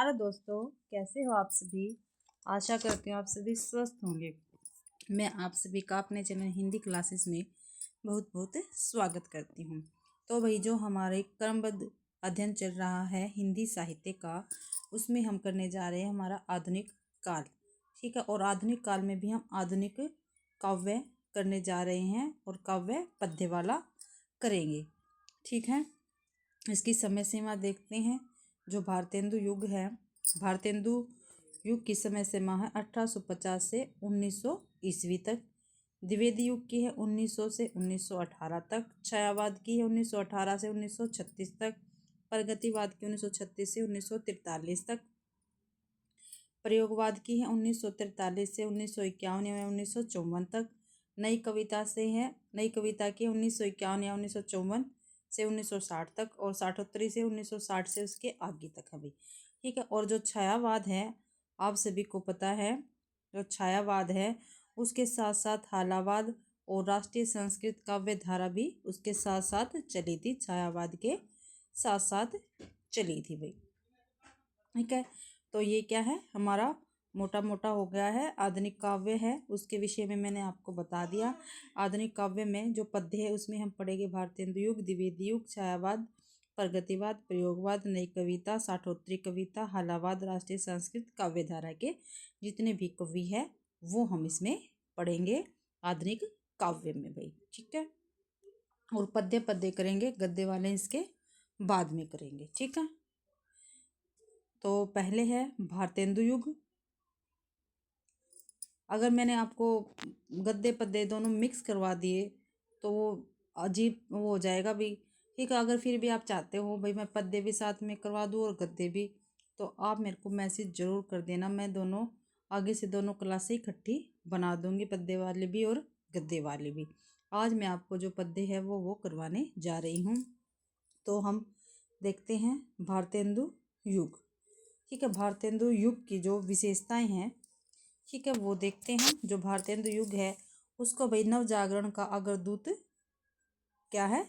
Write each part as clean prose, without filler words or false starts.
Hello दोस्तों, कैसे हो आप सभी। आशा करती हूँ आप सभी स्वस्थ होंगे। मैं आप सभी का अपने चैनल हिंदी क्लासेस में बहुत बहुत स्वागत करती हूँ। तो भाई, जो हमारे क्रमबद्ध अध्ययन चल रहा है हिंदी साहित्य का, उसमें हम करने जा रहे हैं हमारा आधुनिक काल। ठीक है, और आधुनिक काल में भी हम आधुनिक काव्य करने जा रहे हैं और काव्य पद्य वाला करेंगे। ठीक है, इसकी समय सीमा देखते हैं। जो भारतेंदु युग है, भारतेंदु युग की समय सीमा है 1850 से 1900 ईस्वी तक। द्विवेदी युग की है 1900 से 1918 तक। छायावाद की है 1918 से 1936 तक। प्रगतिवाद की 1936 से 1943 तक। प्रयोगवाद की है 1943 से 1951 या 1954 तक। नई कविता से है, नई कविता की 1951 या 1954 से 1960 तक, और साठोत्तरी से 1960 से उसके आगे तक है भाई। ठीक है, और जो छायावाद है, आप सभी को पता है, जो छायावाद है उसके साथ साथ हालावाद और राष्ट्रीय संस्कृत काव्य धारा भी उसके साथ साथ चली थी। छायावाद के साथ साथ चली थी भाई। ठीक है, तो ये क्या है, हमारा मोटा मोटा हो गया है। आधुनिक काव्य है, उसके विषय में मैंने आपको बता दिया। आधुनिक काव्य में जो पद्य है उसमें हम पढ़ेंगे भारतेंदु युग, द्विवेदी युग, छायावाद, प्रगतिवाद, प्रयोगवाद, नई कविता, साठोत्तरी कविता, हालावाद, राष्ट्रीय संस्कृत काव्य धारा के जितने भी कवि है वो हम इसमें पढ़ेंगे आधुनिक काव्य में भाई। ठीक है, और पद्य पद्य करेंगे, गद्य वाले इसके बाद में करेंगे। ठीक है, तो पहले है भारतेंदु युग। अगर मैंने आपको गद्य पद्य दोनों मिक्स करवा दिए तो वो अजीब वो हो जाएगा भी। ठीक है, अगर फिर भी आप चाहते हो भाई मैं पद्य भी साथ में करवा दूँ और गद्य भी, तो आप मेरे को मैसेज ज़रूर कर देना। मैं दोनों आगे से दोनों क्लासें इकट्ठी बना दूंगी, पद्य वाले भी और गद्य वाले भी। आज मैं आपको जो पद्य है वो करवाने जा रही हूँ। तो हम देखते हैं भारतेंदु युग। ठीक है, भारतेंदु युग की जो विशेषताएं हैं, ठीक है, वो देखते हैं। जो भारतेंदु युग है उसको भाई नव जागरण का अग्रदूत क्या है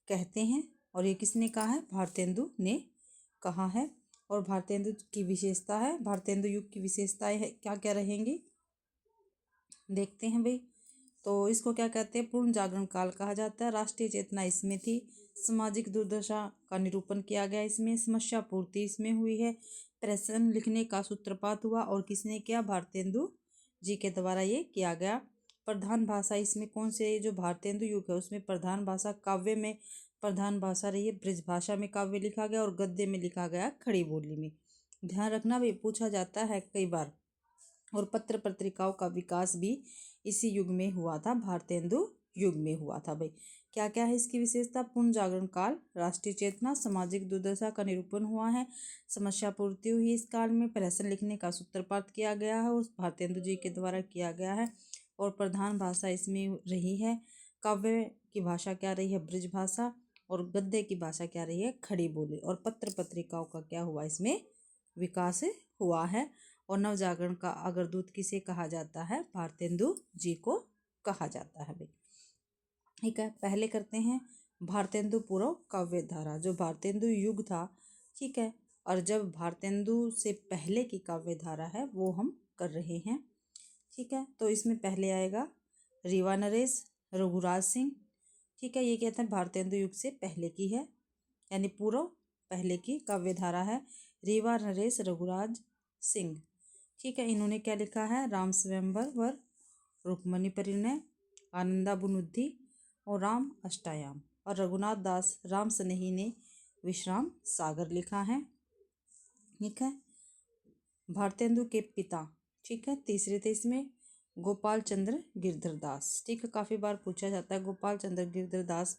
कहते हैं। और ये किसने कहा है, भारतेंदु ने कहा है। और भारतेंदु की विशेषता है, भारतेंदु युग की विशेषताएं है क्या क्या रहेंगी देखते हैं भाई। तो इसको क्या कहते हैं, पूर्ण जागरण काल कहा जाता है। राष्ट्रीय चेतना इसमें थी। सामाजिक दुर्दशा का निरूपण किया गया इसमें। समस्या पूर्ति इसमें हुई है। प्रश्न लिखने का सूत्रपात हुआ, और किसने किया, भारतेंदु जी के द्वारा ये किया गया। प्रधान भाषा इसमें कौन से, जो भारतेंदु युग है उसमें प्रधान भाषा, काव्य में प्रधान भाषा रही है ब्रज भाषा में काव्य लिखा गया, और गद्य में लिखा गया खड़ी बोली में। ध्यान रखना भाई, पूछा जाता है कई बार। और पत्र पत्रिकाओं का विकास भी इसी युग में हुआ था, भारतेंदु युग में हुआ था भाई। क्या क्या है इसकी विशेषता, पूर्ण जागरण काल, राष्ट्रीय चेतना, सामाजिक दुर्दशा का निरूपण हुआ है, समस्या पूर्ति हुई इस काल में, प्रहसन लिखने का सूत्रपात किया गया है और भारतेंदु जी के द्वारा किया गया है, और प्रधान भाषा इसमें रही है। काव्य की भाषा क्या रही है, ब्रज भाषा, और गद्य की भाषा क्या रही है, खड़ी बोली। और पत्र पत्रिकाओं का क्या हुआ, इसमें विकास हुआ है। और नवजागरण का अग्रदूत किसे कहा जाता है, भारतेंदु जी को कहा जाता है भाई। ठीक है, पहले करते हैं भारतेंदु पूर्व काव्य धारा, जो भारतेंदु युग था। ठीक है, और जब भारतेंदु से पहले की काव्य धारा है वो हम कर रहे हैं। ठीक है, तो इसमें पहले आएगा रीवा नरेश, रघुराज सिंह। ठीक है, ये कहते हैं भारतेंदु युग से पहले की है, यानी पूर्व पहले की काव्य धारा है। रीवा नरेश, रघुराज सिंह। ठीक है, इन्होंने क्या लिखा है, राम स्वयंवर व रुक्मणी परिणय, आनंदाबुनुद्धि और राम अष्टायाम। और रघुनाथ दास राम स्नेही ने विश्राम सागर लिखा है। ठीक है, भारतेंदु के पिता, ठीक है, तीसरे थे इसमें गोपाल चंद्र गिरधर दास। ठीक है, काफ़ी बार पूछा जाता है गोपाल चंद्र गिरधर दास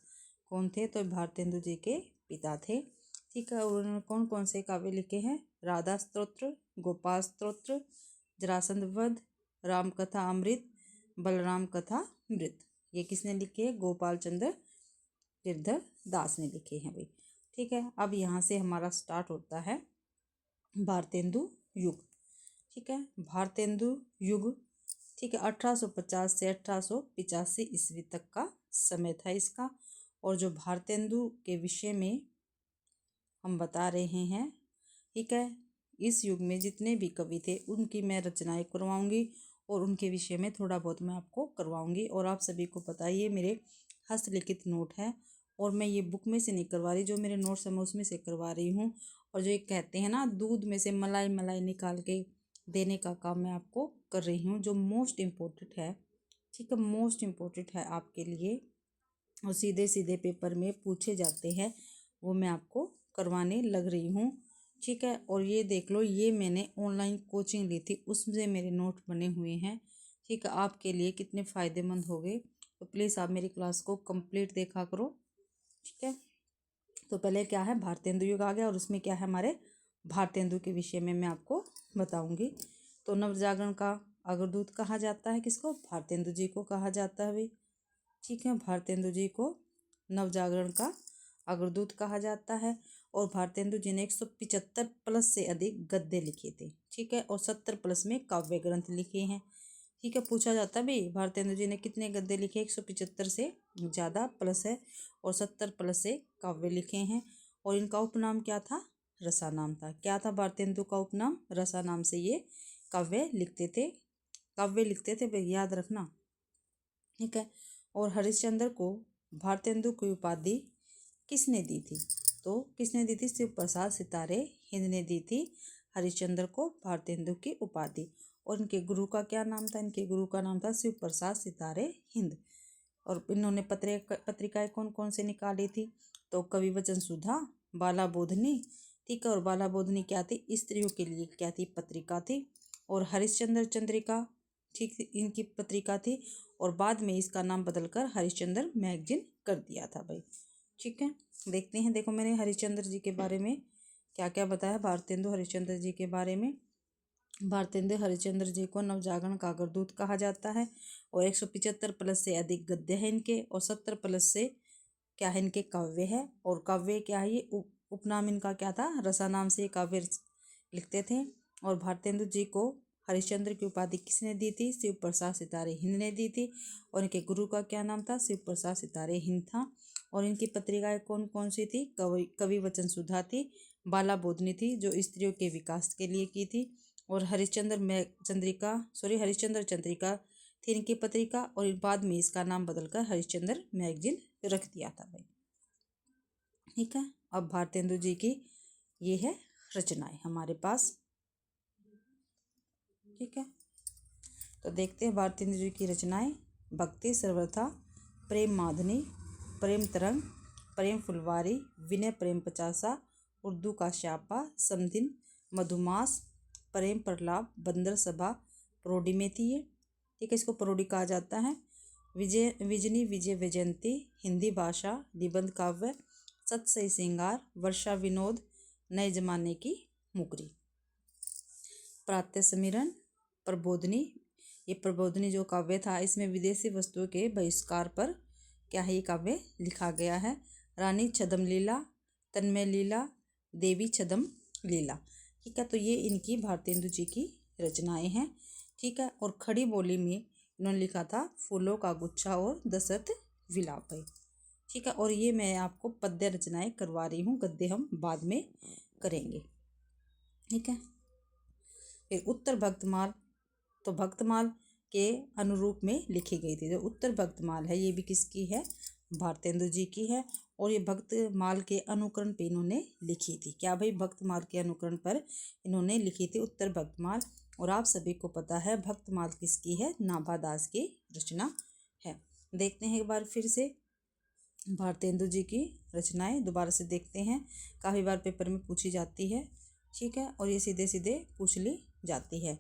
कौन थे, तो भारतेंदु जी के पिता थे। ठीक है, और उन्होंने कौन कौन से काव्य लिखे हैं, राधा स्तोत्र, गोपाल स्तोत्र, जरासंध वध, राम कथा अमृत, बलराम कथा मृत। ये किसने लिखे हैं, गोपाल चंद्र गिरधर दास ने लिखे हैं भाई। ठीक है, अब यहाँ से हमारा स्टार्ट होता है भारतेंदु युग। ठीक है, भारतेंदु युग, ठीक है, 1850 से 1885 ईस्वी तक का समय था इसका। और जो भारतेंदु के विषय में हम बता रहे हैं, ठीक है। इस युग में जितने भी कवि थे उनकी मैं रचनाएं करवाऊंगी और उनके विषय में थोड़ा बहुत मैं आपको करवाऊंगी। और आप सभी को पता है ये मेरे हस्तलिखित नोट है और मैं ये बुक में से नहीं करवा रही, जो मेरे नोट्स हैं मैं उसमें से करवा रही हूँ। और जो एक कहते हैं ना, दूध में से मलाई मलाई निकाल के देने का काम मैं आपको कर रही हूँ, जो मोस्ट इम्पोर्टेंट है। ठीक है, मोस्ट इम्पोर्टेंट है आपके लिए और सीधे सीधे पेपर में पूछे जाते हैं, वो मैं आपको करवाने लग रही हूँ। ठीक है, और ये देख लो, ये मैंने ऑनलाइन कोचिंग ली थी, उसमें मेरे नोट बने हुए हैं। ठीक है, आपके लिए कितने फ़ायदेमंद हो गए, तो प्लीज़ आप मेरी क्लास को कंप्लीट देखा करो। ठीक है, तो पहले क्या है, भारतेंदु युग आ गया और उसमें क्या है, हमारे भारतेंदु के विषय में मैं आपको बताऊंगी। तो नवजागरण का अग्रदूत कहा जाता है किसको, भारतेंदु जी को कहा जाता है भाई। ठीक है, भारतेंदु जी को नवजागरण का अग्रदूत कहा जाता है। और भारतेंदु जी ने 175 प्लस से अधिक गद्य लिखे थे। ठीक है, और 70 प्लस में काव्य ग्रंथ लिखे हैं। ठीक है, पूछा जाता है भाई भारतेंदु जी ने कितने गद्य लिखे, 175 से ज़्यादा प्लस है और 70 प्लस से काव्य लिखे हैं। और इनका उपनाम क्या था, रसा नाम था। क्या था भारतेंदु का उपनाम, रसा नाम से ये काव्य लिखते थे, काव्य लिखते थे भाई, याद रखना। ठीक है, और हरिश्चंद्र को भारतेंदु की उपाधि किसने दी थी, तो किसने दी थी, शिव प्रसाद सितारे हिंद ने दी थी हरिश्चंद्र को भारतेंदु की उपाधि। और इनके गुरु का क्या नाम था, इनके गुरु का नाम था शिव प्रसाद सितारे हिंद। और इन्होंने पत्रिकाएं कौन कौन से निकाली थी, तो कवि वचन सुधा, बाला बोधनी। ठीक है, और बाला बोधनी क्या थी, स्त्रियों के लिए क्या थी, पत्रिका थी। और हरिश्चंद्र चंद्रिका, ठीक इनकी पत्रिका थी। और बाद में इसका नाम बदलकर हरिश्चंद्र मैगजीन कर दिया था भाई। ठीक है, देखते हैं, देखो मैंने हरिश्चंद्र जी के बारे में क्या क्या बताया, भारतेंदु हरिश्चंद्र जी के बारे में। भारतेंदु हरिश्चंद्र जी को नवजागरण का अग्रदूत कहा जाता है और 175 प्लस से अधिक गद्य है इनके और 70 प्लस से क्या है, इनके काव्य है। और काव्य क्या है, ये उपनाम इनका क्या था, रसा नाम से काव्य लिखते थे। और भारतेंदु जी को हरिश्चंद्र की उपाधि किसने दी थी, शिव प्रसाद सितारे हिंद ने दी थी। और इनके गुरु का क्या नाम था, शिव प्रसाद सितारे हिंद था। और इनकी पत्रिकाएं कौन कौन सी थी, कवि वचन सुधा थी, बाला बोधनी थी जो स्त्रियों के विकास के लिए की थी, और हरिश्चंद्र चंद्रिका थी इनकी पत्रिका। और बाद में इसका नाम बदलकर हरिश्चंद्र मैगजीन रख दिया था भाई। ठीक है, अब भारतेंदु जी की ये है रचनाएं हमारे पास। ठीक है, तो देखते हैं भारतेंदु जी की रचनाएं। भक्ति सर्वथा, प्रेम माधनी, प्रेम तरंग, प्रेम फुलवारी, विनय प्रेम पचासा, उर्दू का श्यापा, समधिन, मधुमास, प्रेम प्रलाप, बंदर सभा, प्रोडी में थी ये। ठीक है, इसको प्रोडी कहा जाता है। विजनी विजय वैजयंती, हिंदी भाषा, निबंध काव्य, सत सही श्रृंगार, वर्षा विनोद, नए जमाने की मुकरी, प्रातः समीरण, प्रबोधनी। ये प्रबोधनी जो काव्य था, इसमें विदेशी वस्तुओं के बहिष्कार पर क्या है, ये काव्य लिखा गया है। रानी छदम लीला, तन्मय लीला, देवी छदम लीला। ठीक है, तो ये इनकी भारतेंदु जी की रचनाएं हैं। ठीक है, और खड़ी बोली में इन्होंने लिखा था फूलों का गुच्छा और दशरथ विलाप है। ठीक है, और ये मैं आपको पद्य रचनाएं करवा रही हूँ, गद्य हम बाद में करेंगे। ठीक है, फिर उत्तर भक्तमाल, तो भक्तमाल के अनुरूप में लिखी गई थी। जो उत्तर भक्तमाल है ये भी किसकी है, भारतेंदु जी की है। और ये भक्तमाल के अनुकरण पे इन्होंने लिखी थी। क्या भाई, भक्तमाल के अनुकरण पर इन्होंने लिखी थी उत्तर भक्तमाल। और आप सभी को पता है भक्तमाल किसकी है, नाभा दास की रचना है। देखते हैं एक बार फिर से भारतेंदु जी की रचनाएं, दोबारा से देखते हैं। काफ़ी बार पेपर में पूछी जाती है। ठीक है, और ये सीधे सीधे पूछ ली जाती है।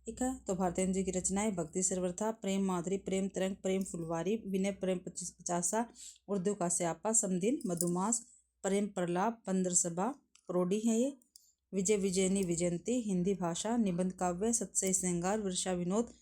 ठीक है, तो भारतेंदु जी की रचनाएं, भक्ति सर्वथा, प्रेम माधुरी, प्रेम तरंग, प्रेम फुलवारी, विनय प्रेम पचासा, उर्दू का स्यापा, समदिन, मधुमास, प्रेम प्रलाप, बंदर सभा, प्रोडी है ये। विजय विजयनी विजयंती, हिंदी भाषा, निबंध काव्य, सत्सई श्रृंगार, वर्षा विनोद,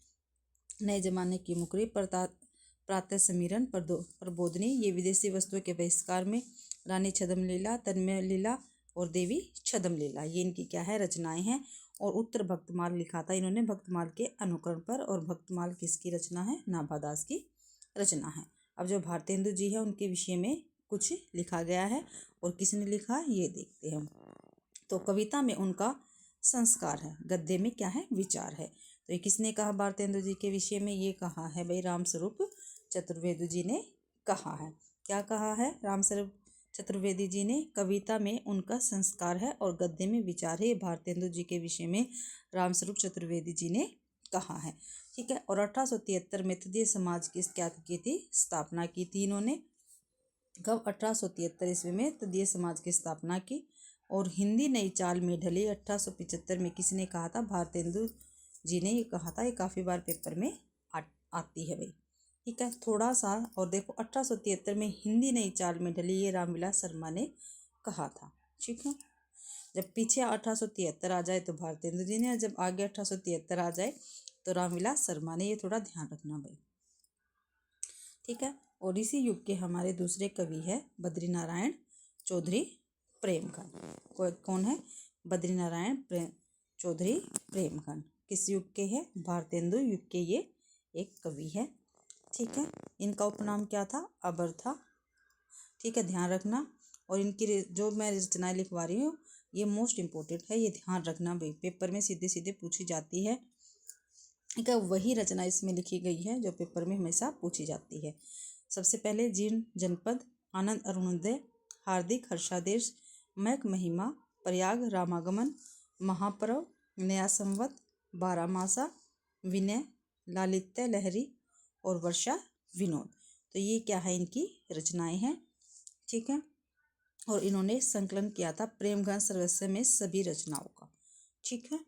नए जमाने की मुकरी, प्रातः समीरण, प्रबोधनी। ये विदेशी वस्तुओं के बहिष्कार में, रानी छदम लीला, तन्मय लीला और देवी छदम लीला, ये इनकी क्या है, रचनाएं हैं। और उत्तर भक्तमाल लिखा था इन्होंने भक्तमाल के अनुकरण पर। और भक्तमाल किसकी रचना है, नाभादास की रचना है। अब जो भारतेंदु जी है उनके विषय में कुछ लिखा गया है और किसने लिखा ये देखते हैं हम। तो कविता में उनका संस्कार है, गद्य में क्या है, विचार है। तो ये किसने कहा भारतेंदु जी के विषय में? ये कहा है भाई रामस्वरूप चतुर्वेदी जी ने कहा है। क्या कहा है रामस्वरूप चतुर्वेदी जी ने? कविता में उनका संस्कार है और गद्य में विचार है। भारतेंदु जी के विषय में रामस्वरूप चतुर्वेदी जी ने कहा है। ठीक है। और 1873 में तदीय समाज की क्या की थी? स्थापना की थी इन्होंने। कब? 1873 ईस्वी में तदीय समाज की स्थापना की। और हिंदी नई चाल में ढली 1875 में किसने कहा था? भारतेंदु जी ने ये कहा था। ये काफ़ी बार पेपर में आती है भाई। ठीक है। थोड़ा सा और देखो, 1873 में हिंदी नई चाल में ढली, ये रामविलास शर्मा ने कहा था। ठीक है। जब पीछे 1873 आ जाए तो भारतेंदु जी ने, जब आगे 1873 आ जाए तो रामविलास शर्मा ने। ये थोड़ा ध्यान रखना भाई। ठीक है। और इसी युग के हमारे दूसरे कवि है बद्रीनारायण चौधरी प्रेमगन। कौन है? बद्रीनारायण चौधरी प्रेमगन। किस युग के हैं? भारतेंदु युग के ये एक कवि है। ठीक है। इनका उपनाम क्या था? अबर था। ठीक है, ध्यान रखना। और इनकी जो मैं रचनाएं लिखवा रही हूँ ये मोस्ट इम्पोर्टेंट है, ये ध्यान रखना भाई, पेपर में सीधे सीधे पूछी जाती है। ठीक है, वही रचना इसमें लिखी गई है जो पेपर में हमेशा पूछी जाती है। सबसे पहले जीर्ण जनपद, आनंद अरुणोदय, हार्दिक हर्षादेश, मैक महिमा, प्रयाग रामागमन, महापर्व, नया संवत, बारामासा, विनय, लालित्य लहरी और वर्षा विनोद। तो ये क्या है? इनकी रचनाएं हैं। ठीक है। और इन्होंने संकलन किया था प्रेमगन सर्वस्व में सभी रचनाओं का। ठीक है।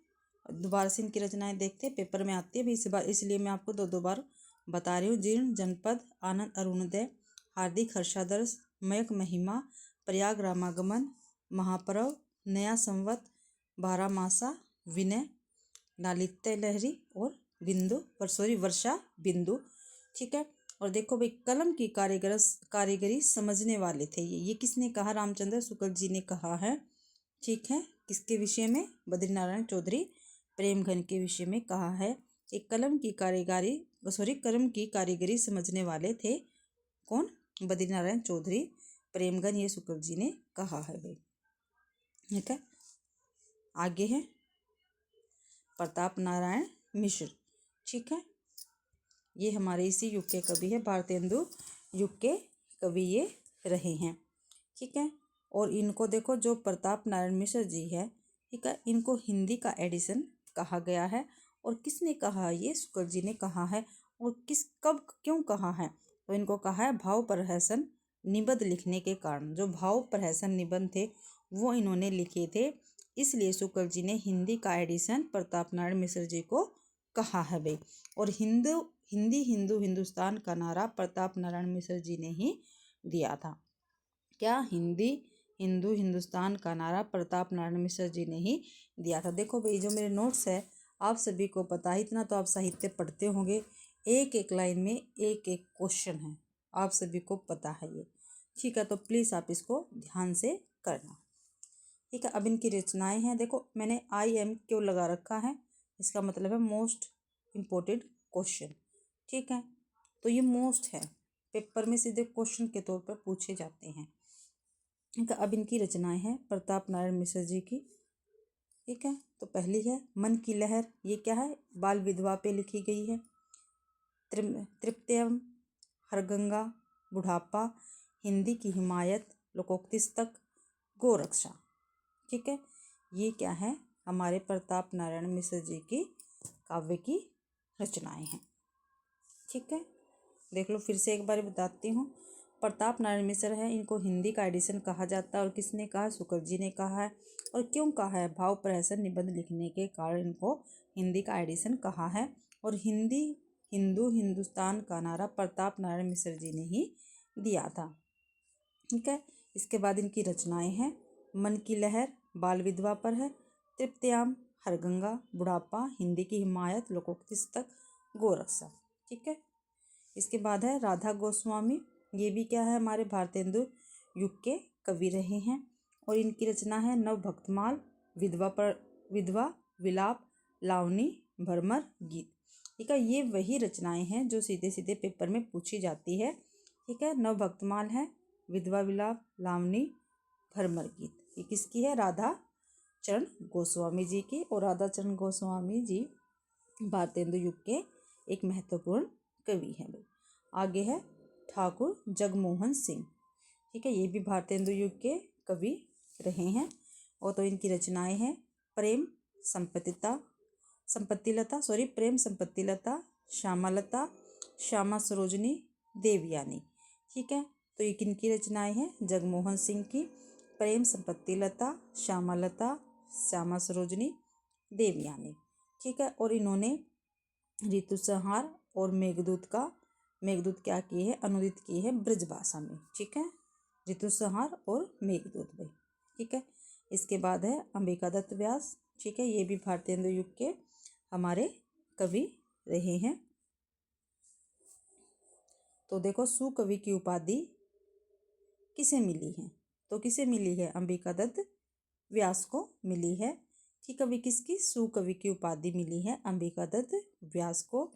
दोबारा से इनकी रचनाएं देखते हैं, पेपर में आती है भी इस बार, इसलिए मैं आपको दो बार बता रही हूँ। जीर्ण जनपद, आनंद अरुणोदय, हार्दिक हर्षादर्श, मयक महिमा, प्रयाग रामागमन, महापर्व, नया संवत, बारामासा, विनय, लालित्य लहरी और वर्षा बिंदु। ठीक है। और देखो भाई, कलम की कारीगरी समझने वाले थे ये किसने कहा? रामचंद्र शुक्ल जी ने कहा है। ठीक है। किसके विषय में? बद्रीनारायण चौधरी प्रेमगन के विषय में कहा है। एक कलम की कारीगरी समझने वाले थे। कौन? बद्रीनारायण चौधरी प्रेमगन, ये शुक्ल जी ने कहा है भाई। ठीक है। आगे है प्रताप नारायण मिश्र। ठीक है। ये हमारे इसी युग के कवि है, भारतेंदु युग के कवि ये रहे हैं। ठीक है। और इनको देखो, जो प्रताप नारायण मिश्र जी है, ठीक है, इनको हिंदी का एडिशन कहा गया है। और किसने कहा? ये शुक्ल जी ने कहा है। और कब क्यों कहा है? तो इनको कहा है भाव प्रहसन निबंध लिखने के कारण। जो भाव प्रहसन निबंध थे वो इन्होंने लिखे थे, इसलिए शुक्ल जी ने हिंदी का एडिशन प्रताप नारायण मिश्र जी को कहा है भाई। और हिंदुस्तान का नारा प्रताप नारायण मिश्र जी ने ही दिया था। क्या? हिंदुस्तान का नारा प्रताप नारायण मिश्र जी ने ही दिया था। देखो भाई, जो मेरे नोट्स है आप सभी को पता है, इतना तो आप साहित्य पढ़ते होंगे, एक एक लाइन में एक एक क्वेश्चन है, आप सभी को पता है ये। ठीक है। तो प्लीज़ आप इसको ध्यान से करना। ठीक है। अब इनकी रचनाएं हैं। देखो, मैंने IM क्यों लगा रखा है, इसका मतलब है मोस्ट इम्पोर्टेंट क्वेश्चन। ठीक है। तो ये मोस्ट है, पेपर में सीधे क्वेश्चन के तौर पर पूछे जाते हैं। ठीक है। अब इनकी रचनाएं हैं प्रताप नारायण मिश्र जी की। ठीक है। तो पहली है मन की लहर। ये क्या है? बाल विधवा पे लिखी गई है। तृप्त्यम, हरगंगा, बुढ़ापा, हिंदी की हिमायत, लोकोक्तिस्तक, गोरक्षा। ठीक है। ये क्या है? हमारे प्रताप नारायण मिश्र जी की काव्य की रचनाएं हैं। ठीक है। देख लो, फिर से एक बार बताती हूँ। प्रताप नारायण मिश्र है, इनको हिंदी का एडिशन कहा जाता है। और किसने कहा? शुक्ल जी ने कहा है। और क्यों कहा है? भाव प्रहसन निबंध लिखने के कारण इनको हिंदी का एडिशन कहा है। और हिंदुस्तान का नारा प्रताप नारायण मिश्र जी ने ही दिया था। ठीक है। इसके बाद इनकी रचनाएं हैं मन की लहर बाल विधवा पर है, तृप्त्याम, हरगंगा, बुढ़ापा, हिंदी की हिमायत, लोकोक्तिस्तक, गोरक्षा। ठीक है। इसके बाद है राधा गोस्वामी। ये भी क्या है? हमारे भारतेंदु युग के कवि रहे हैं। और इनकी रचना है नवभक्तमाल, विधवा विलाप, लावनी, भरमर गीत। ठीक है। ये वही रचनाएं हैं जो सीधे सीधे पेपर में पूछी जाती है। ठीक है। नवभक्तमाल है, विधवा विलाप, लावनी, भरमर गीत, ये किसकी है? राधा चरण गोस्वामी जी की। और राधा चरण गोस्वामी जी भारतेंदु युग के एक महत्वपूर्ण कवि हैं भाई। आगे है ठाकुर जगमोहन सिंह, ठीक है, ये भी भारतेंदु युग के कवि रहे हैं। और तो इनकी रचनाएं हैं प्रेम संपत्तिलता, श्यामालता, श्यामा सरोजनी, देवयानी, ठीक है। तो ये किनकी रचनाएं हैं? जगमोहन सिंह की। प्रेम संपत्तिलता, श्यामालता, श्यामा सरोजनी, देवयानी, ठीक है। और इन्होंने ऋतुसंहार और मेघदूत क्या किए हैं? अनुदित किए हैं ब्रजभाषा में, ठीक है। ऋतुसंहार और मेघदूत भाई, ठीक है। इसके बाद है अंबिकादत्त व्यास, ठीक है, ये भी भारतेंदु युग के हमारे कवि रहे हैं। तो देखो सुकवि की उपाधि किसे मिली है? तो किसे मिली है? अंबिकादत्त व्यास को मिली है, ठीक है। अभी किसकी? सुकवि की उपाधि मिली है अंबिकादत्त व्यास को,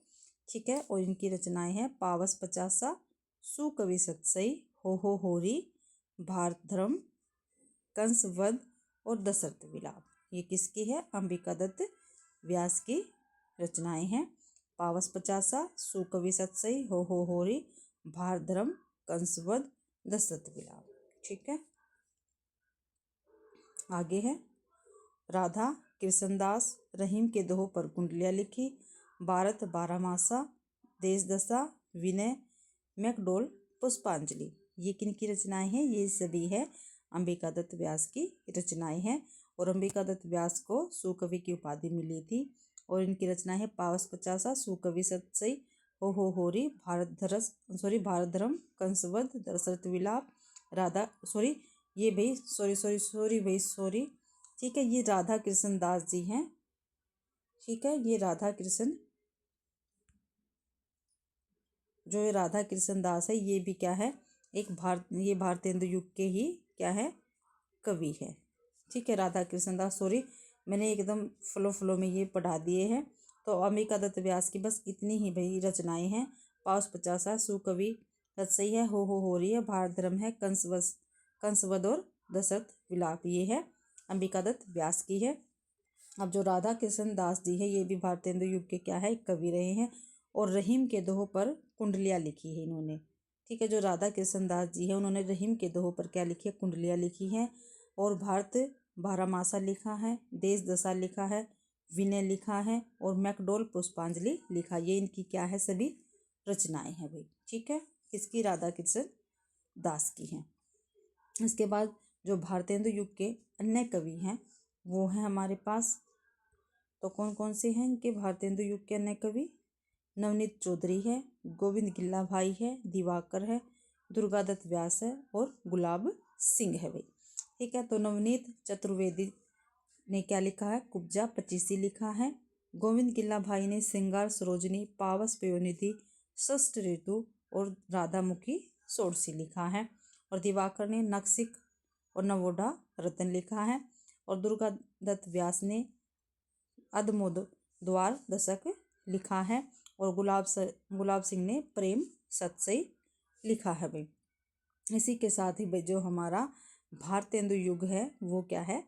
ठीक है। और इनकी रचनाएं हैं पावस पचासा, सुकवि सतसई, हो होरी, भारत धर्म, कंस वध और दशरथ विलाप। ये किसकी है? अंबिकादत्त व्यास की रचनाएं हैं। पावस पचासा, सुकवि सतसई, हो होरी, भारत धर्म, कंस वध, दशरथ विलाप, ठीक है। आगे है राधा कृष्णदास, रहीम के दोहों पर कुंडलियाँ लिखी, भारत बारहमासा, देश दशा, विनय, मैकडोल, पुष्पांजलि। ये किनकी रचनाएं हैं? ये सभी है अंबिकादत्त व्यास की रचनाएं हैं। और अंबिकादत्त व्यास को सुकवि की उपाधि मिली थी। और इनकी रचनाएं है पावस पचासा, सुकवि सतसई, हो होरी, भारत धर्म, कंसवध, दशरथ विलाप, राधा ये भाई सॉरी, ठीक है। ये राधा कृष्ण दास जी हैं, ठीक है। ये राधा कृष्ण दास है, ये भी क्या है? ये भारतेंदु युग के ही क्या है? कवि है, ठीक है। राधा कृष्ण दास, मैंने एकदम फ्लो में ये पढ़ा दिए हैं। तो अंबिकादत्त व्यास की बस इतनी ही भाई रचनाएं हैं। पावस पचासा, सुकवि सतसई है, हो रही है, भारत धर्म है, कंसवध और दशरथ विलाप, ये है अंबिकादत्त व्यास की है। अब जो राधा कृष्ण दास जी है, ये भी भारतेंदु युग के क्या है? कवि रहे हैं। और रहीम के दोहों पर कुंडलियाँ लिखी है इन्होंने, ठीक है। जो राधा कृष्ण दास जी है, उन्होंने रहीम के दोहों पर क्या लिखी है? कुंडलियाँ लिखी हैं। और भारत बारहमासा लिखा है, देश दशा लिखा है, विनय लिखा है, और मैकडोल पुष्पांजलि लिखा। ये इनकी क्या है? सभी रचनाएं हैं भाई, ठीक है। किसकी? राधा कृष्ण दास की हैं। इसके बाद जो भारतेंदु युग के अन्य कवि हैं वो हैं हमारे पास। तो कौन कौन से हैं इनके भारतेंदु युग के अन्य कवि? नवनीत चौधरी है, गोविंद गिल्ला भाई है, दिवाकर है, दुर्गादत्त व्यास है, और गुलाब सिंह है भाई, ठीक है। तो नवनीत चतुर्वेदी ने क्या लिखा है? कुब्जा पचीसी लिखा है। गोविंद गिल्ला भाई ने श्रृंगार सरोजनी, पावस पयोनिधि, षष्ठ ऋतु और राधामुखी षोडशी लिखा है। और दिवाकर ने नक्सिक और नवोढ़ा रतन लिखा है। और दुर्गादत्त व्यास ने अधमोद द्वार दशक लिखा है। और गुलाब सिंह ने प्रेम सतसई लिखा है भाई। इसी के साथ ही भाई जो हमारा भारतेंदु युग है वो क्या है?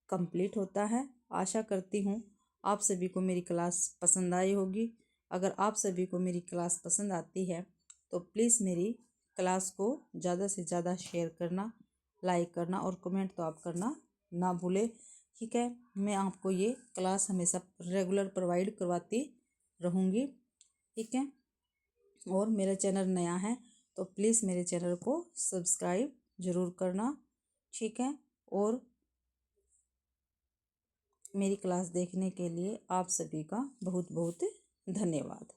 कंप्लीट होता है। आशा करती हूँ आप सभी को मेरी क्लास पसंद आई होगी। अगर आप सभी को मेरी क्लास पसंद आती है तो प्लीज़ मेरी क्लास को ज़्यादा से ज़्यादा शेयर करना, लाइक करना और कमेंट तो आप करना ना भूलें, ठीक है। मैं आपको ये क्लास हमेशा रेगुलर प्रोवाइड करवाती रहूँगी, ठीक है। और मेरा चैनल नया है तो प्लीज़ मेरे चैनल को सब्सक्राइब ज़रूर करना, ठीक है। और मेरी क्लास देखने के लिए आप सभी का बहुत बहुत धन्यवाद।